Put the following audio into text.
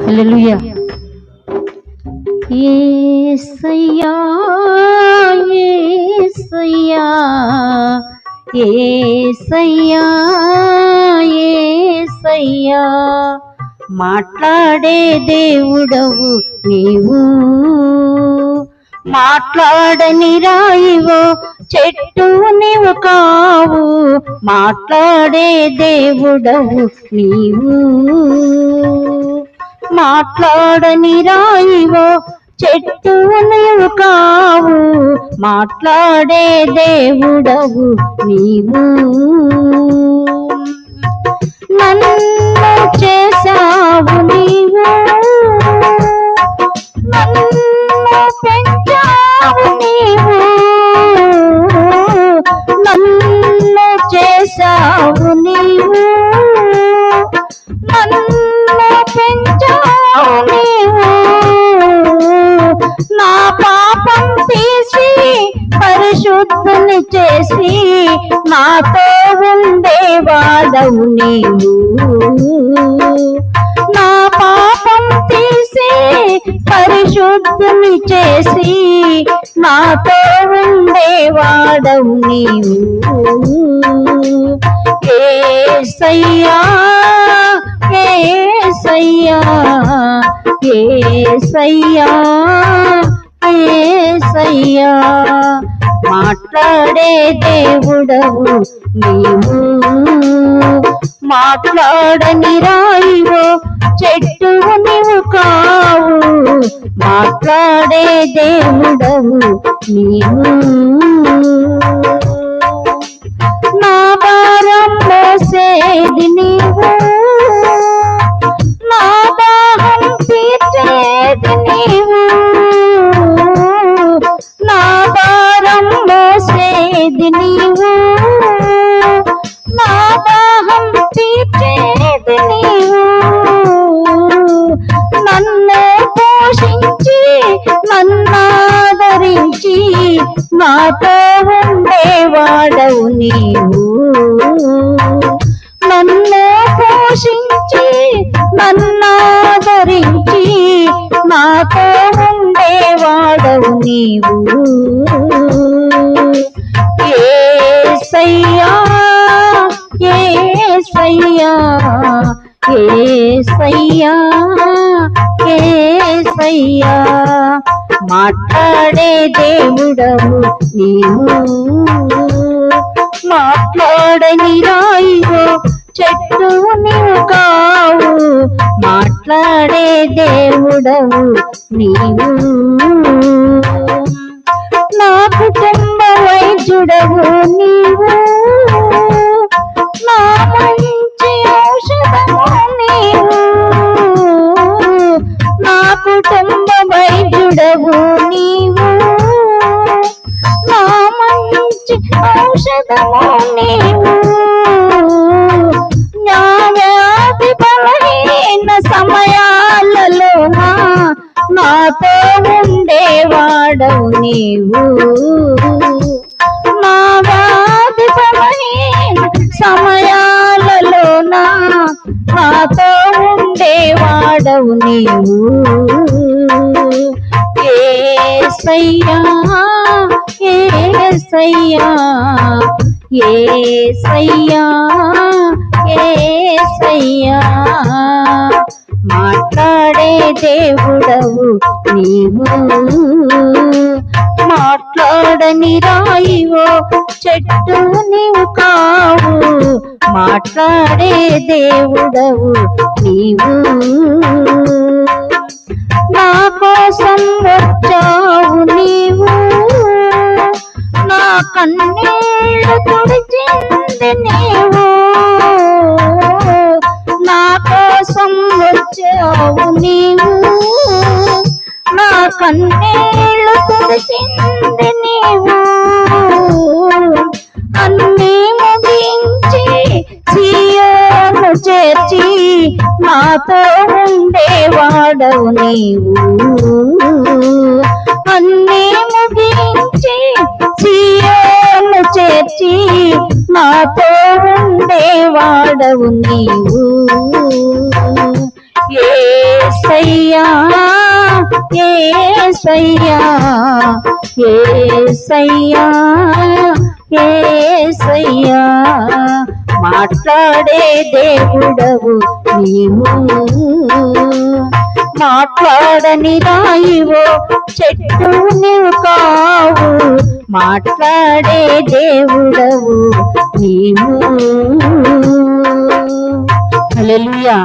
హల్లెలూయా. యేసయ్యా యేసయ్యా యేసయ్యా యేసయ్యా, మాట్లాడే దేవుడవు నీవు, మాట్లాడని రాయివో చెట్టు నీవు కావు, మాట్లాడే దేవుడవు నీవు, మాట్లాడని రాయివో చెట్టు నీవు కావు, మాట్లాడే దేవుడవు నీవు. నన్ను చేశావు నీవు, నన్ను పెంచావు నీవు, నన్ను చేశావు నీవు, నన్ను పెంచావు నీవు, నా పాపం తీసి పరిశుద్ధుని చేసి నాతో ఉండేవాడవు నీవు, నా పాపం తీసి పరిశుద్ధుని చేసి నాతో ఉండేవాడవు నీవు. యేసయ్యా యేసయ్యా యేసయ్యా యేసయ్యా, మాట్లాడే దేవుడవు నీవు, మాట్లాడని రాయివో చెట్టు నీవు కావు, మాట్లాడే దేవుడవు నీవు. నా భారం మోసేది నీవు, నా దాహం తీర్చేది నీవు, నా భారం మోసేది నీవు, నా దాహం తీర్చేది నీవు, నన్ను పోషించి నన్నాదరించి నాతో ఉండేవాడవు నీవు, నన్ను పోషించి నన్నాదరించి నాతో ఉండేవాడవు నీవు. యేసయ్యా యేసయ్యా యేసయ్యా యేసయ్యా, మాట్లాడే దేవుడవు నీవు, మాట్లాడని రాయివో చెట్టు నీవు కావు, మాట్లాడే దేవుడవు నీవు. నా కుటుంబ వైద్యుడవు నీవు, నా మంచి ఔషధము నీవు, నా కుటుంబ వైద్యుడవు నీవు, నా మంచి ఔషధము నీవు, నా వ్యాధి బలహీన సమయాలలో నాతో ఉండేవాడవు నీవు, నా వ్యాధి బలహీన సమయాలలో నాతో ఉండేవాడవు నీవు. యేసయ్యా యేసయ్యా యేసయ్యా యేసయ్యా, మాట్లాడే దేవుడవు నీవు, మాట్లాడని రాయివో చెట్టు నీవు కావు, మాట్లాడే దేవుడవు నీవు. నా కోసం వచ్చావు నీవు, నా కన్నీళ్లు తుడిచింది నీవు, నా కోసం వచ్చావు నీవు, నా కన్నీళ్లు తుడిచింది నీవు, అన్నీ ముగించి సియోను చేర్చి నాతో ఉండేవాడవు నీవు, అన్నీ ముగించి సియోను చేర్చి నాతో ఉండేవాడవు నీవు. యేసు యేసయ్యా యేసయ్యా యేసయ్యా యేసయ్యా మాట్లాడే దేవుడవు నీవు మాట్లాడని రాయివో చెట్టు నీవు కావు మాట్లాడే దేవుడవు నీవు హల్లెలూయా.